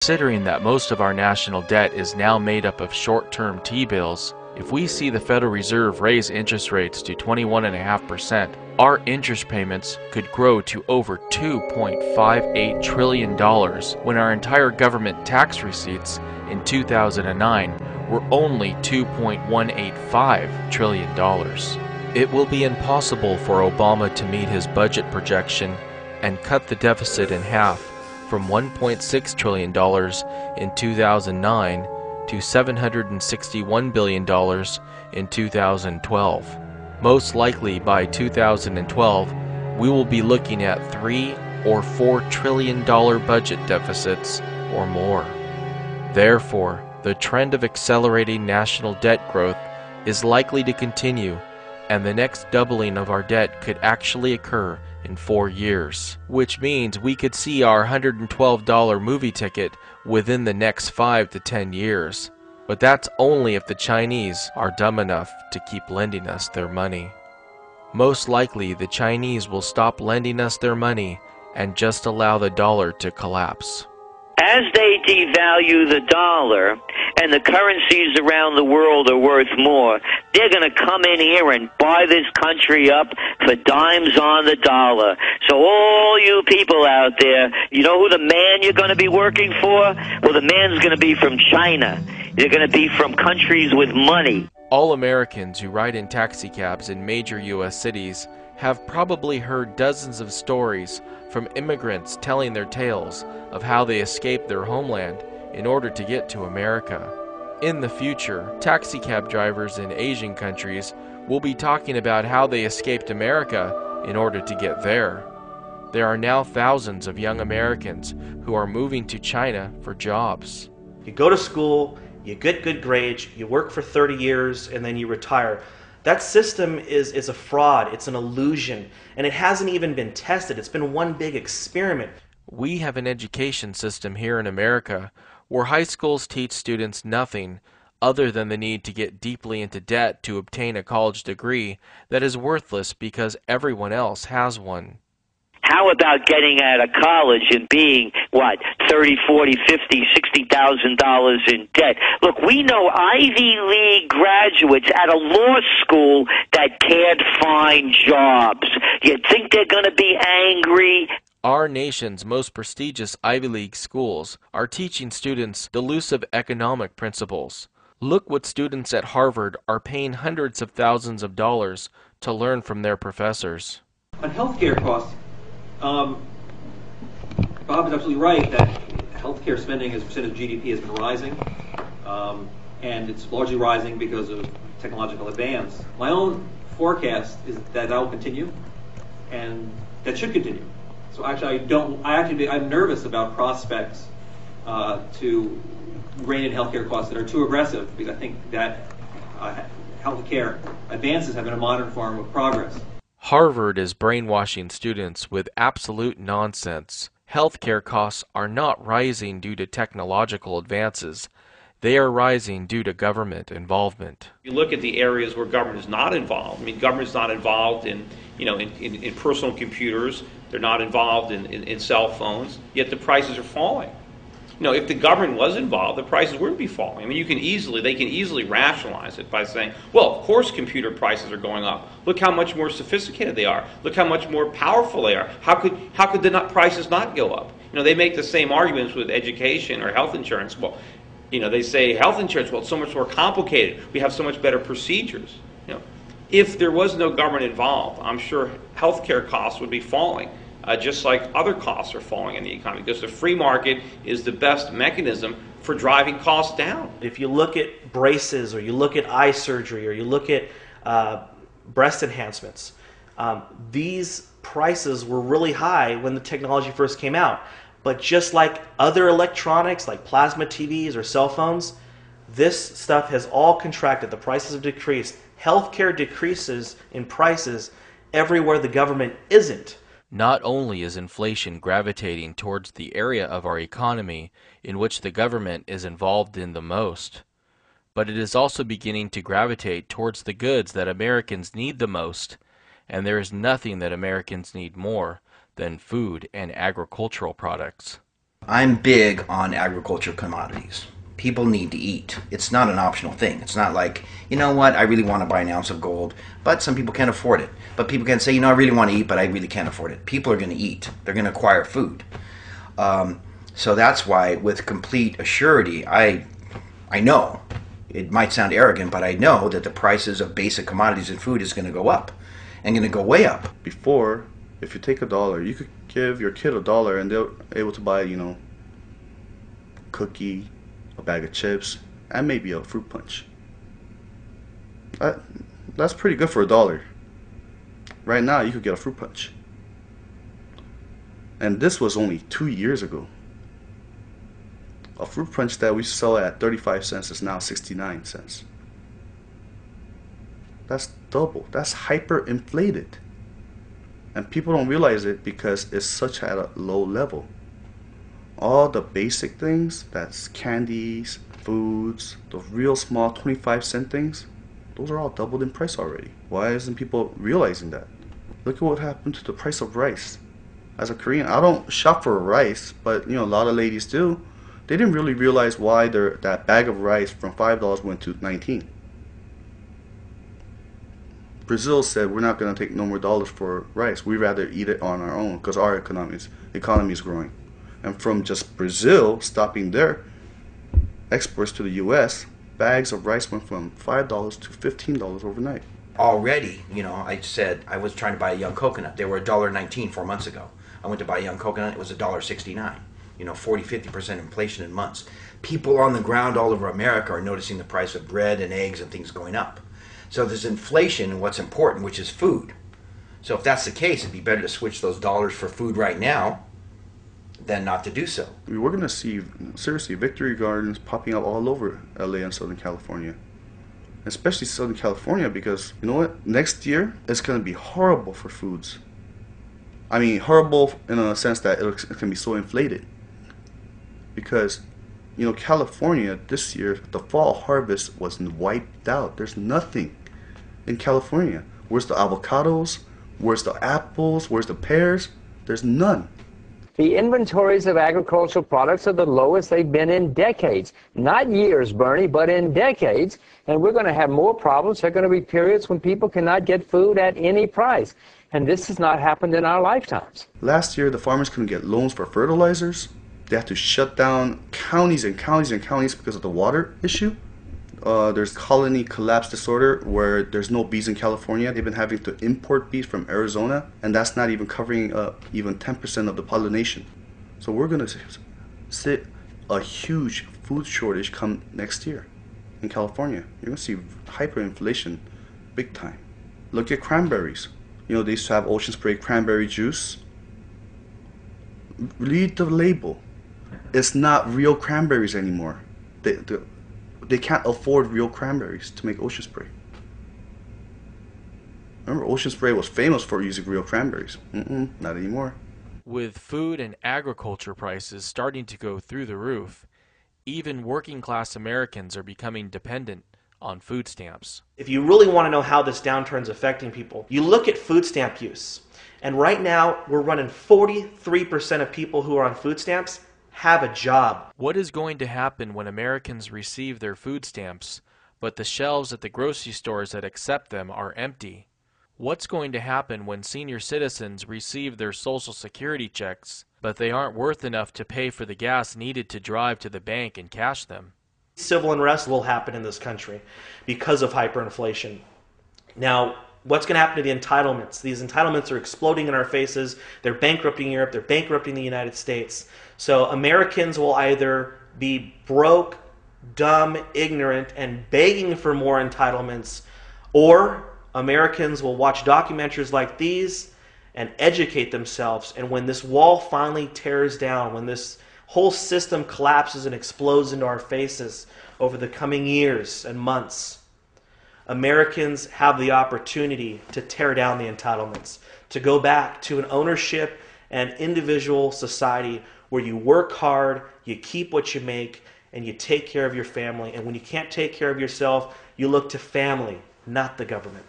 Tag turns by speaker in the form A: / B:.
A: Considering that most of our national debt is now made up of short-term T-bills, if we see the Federal Reserve raise interest rates to 21.5%, our interest payments could grow to over $2.58 trillion when our entire government tax receipts in 2009 were only $2.185 trillion. It will be impossible for Obama to meet his budget projection and cut the deficit in half from $1.6 trillion in 2009 to $761 billion in 2012. Most likely by 2012, we will be looking at $3 or $4 trillion budget deficits or more. Therefore, the trend of accelerating national debt growth is likely to continue, and the next doubling of our debt could actually occur in 4 years, which means we could see our $112 movie ticket within the next 5 to 10 years. But that's only if the Chinese are dumb enough to keep lending us their money. Most likely, the Chinese will stop lending us their money and just allow the dollar to collapse.
B: As they devalue the dollar and the currencies around the world are worth more, they're going to come in here and buy this country up for dimes on the dollar. So all you people out there, you know who the man you're going to be working for? Well, the man's going to be from China. They're going to be from countries with money.
A: All Americans who ride in taxicabs in major U.S. cities have probably heard dozens of stories from immigrants telling their tales of how they escaped their homeland in order to get to America. In the future, taxicab drivers in Asian countries will be talking about how they escaped America in order to get there. There are now thousands of young Americans who are moving to China for jobs.
C: You go to school, you get good grades, you work for 30 years, and then you retire. That system is a fraud, it's an illusion, and it hasn't even been tested. It's been one big experiment.
A: We have an education system here in America where high schools teach students nothing other than the need to get deeply into debt to obtain a college degree that is worthless because everyone else has one.
B: How about getting out of college and being, what, $30, $40, $50, $60,000 in debt? Look, we know Ivy League graduates at a law school that can't find jobs. You think they're going to be angry?
A: Our nation's most prestigious Ivy League schools are teaching students delusive economic principles. Look what students at Harvard are paying hundreds of thousands of dollars to learn from their professors.
D: On healthcare costs, Bob is absolutely right that healthcare spending as a percent of GDP has been rising, and it's largely rising because of technological advance. My own forecast is that will continue, and that should continue. So actually, I'm nervous about prospects to rein in healthcare costs that are too aggressive, because I think that healthcare advances have been a modern form of progress.
A: Harvard is brainwashing students with absolute nonsense. Healthcare costs are not rising due to technological advances. They are rising due to government involvement.
E: You look at the areas where government is not involved. I mean, government's not involved in personal computers. They're not involved in cell phones. Yet the prices are falling. If the government was involved, the prices wouldn't be falling. I mean, they can easily rationalize it by saying, well, of course computer prices are going up. Look how much more sophisticated they are. Look how much more powerful they are. How could the prices not go up? They make the same arguments with education or health insurance. Well, they say health insurance, well, it's so much more complicated. We have so much better procedures. If there was no government involved, I'm sure healthcare costs would be falling. Just like other costs are falling in the economy, because the free market is the best mechanism for driving costs down.
C: If you look at braces, or you look at eye surgery, or you look at breast enhancements, these prices were really high when the technology first came out. But just like other electronics, like plasma TVs or cell phones, this stuff has all contracted. The prices have decreased. Healthcare decreases in prices everywhere the government isn't.
A: Not only is inflation gravitating towards the area of our economy in which the government is involved in the most, but it is also beginning to gravitate towards the goods that Americans need the most, and there is nothing that Americans need more than food and agricultural products.
F: I'm big on agriculture commodities. People need to eat. It's not an optional thing. It's not like, you know what, I really want to buy an ounce of gold, but some people can't afford it. But people can say, you know, I really want to eat, but I really can't afford it. People are going to eat. They're going to acquire food. So that's why, with complete assurity, I know, it might sound arrogant, but I know that the prices of basic commodities and food is going to go up, and going to go way up.
G: Before, if you take $1, you could give your kid $1 and they're able to buy, you know, cookie, a bag of chips, and maybe a fruit punch. That's pretty good for $1. Right now, you could get a fruit punch. And this was only 2 years ago. A fruit punch that we sell at 35 cents is now 69 cents. That's double. That's hyperinflated. And people don't realize it because it's such at a low level. All the basic things, that's candies, foods, the real small 25-cent things, those are all doubled in price already. Why isn't people realizing that? Look at what happened to the price of rice. As a Korean, I don't shop for rice, but you know, a lot of ladies do. They didn't really realize why that bag of rice from $5 went to 19. Brazil said, we're not going to take no more dollars for rice. We'd rather eat it on our own because our economy is growing. And from just Brazil stopping their exports to the U.S., bags of rice went from $5 to $15 overnight.
F: Already, you know, I said I was trying to buy a young coconut. They were $1.19 4 months ago. I went to buy a young coconut. It was $1.69. You know, 40-50% inflation in months. People on the ground all over America are noticing the price of bread and eggs and things going up. So there's inflation in what's important, which is food. So if that's the case, it'd be better to switch those dollars for food right now than not to do so.
G: We're going to see, seriously, Victory Gardens popping up all over LA and Southern California. Especially Southern California, because, you know what, next year it's going to be horrible for foods. I mean, horrible in a sense that it can be so inflated. Because, you know, California this year, the fall harvest was wiped out. There's nothing in California. Where's the avocados? Where's the apples? Where's the pears? There's none.
H: The inventories of agricultural products are the lowest they've been in decades. Not years, Bernie, but in decades. And we're going to have more problems. There are going to be periods when people cannot get food at any price. And this has not happened in our lifetimes.
G: Last year, the farmers couldn't get loans for fertilizers. They had to shut down counties and counties and counties because of the water issue. There's colony collapse disorder where there's no bees in California. They've been having to import bees from Arizona, and that's not even covering even 10% of the pollination. So we're going to see a huge food shortage come next year in California. You're going to see hyperinflation big time. Look at cranberries. You know, they used to have Ocean Spray cranberry juice. Read the label. It's not real cranberries anymore. They can't afford real cranberries to make Ocean Spray. Remember, Ocean Spray was famous for using real cranberries. Not anymore.
A: With food and agriculture prices starting to go through the roof, even working class Americans are becoming dependent on food stamps.
C: If you really want to know how this downturn is affecting people, you look at food stamp use. And right now, we're running 43% of people who are on food stamps have a job.
A: What is going to happen when Americans receive their food stamps, but the shelves at the grocery stores that accept them are empty? What's going to happen when senior citizens receive their Social Security checks, but they aren't worth enough to pay for the gas needed to drive to the bank and cash them?
C: Civil unrest will happen in this country because of hyperinflation. Now, what's going to happen to the entitlements? These entitlements are exploding in our faces. They're bankrupting Europe. They're bankrupting the United States. So Americans will either be broke, dumb, ignorant, and begging for more entitlements, or Americans will watch documentaries like these and educate themselves. And when this wall finally tears down, when this whole system collapses and explodes into our faces over the coming years and months, Americans have the opportunity to tear down the entitlements, to go back to an ownership and individual society where you work hard, you keep what you make, and you take care of your family. And when you can't take care of yourself, you look to family, not the government.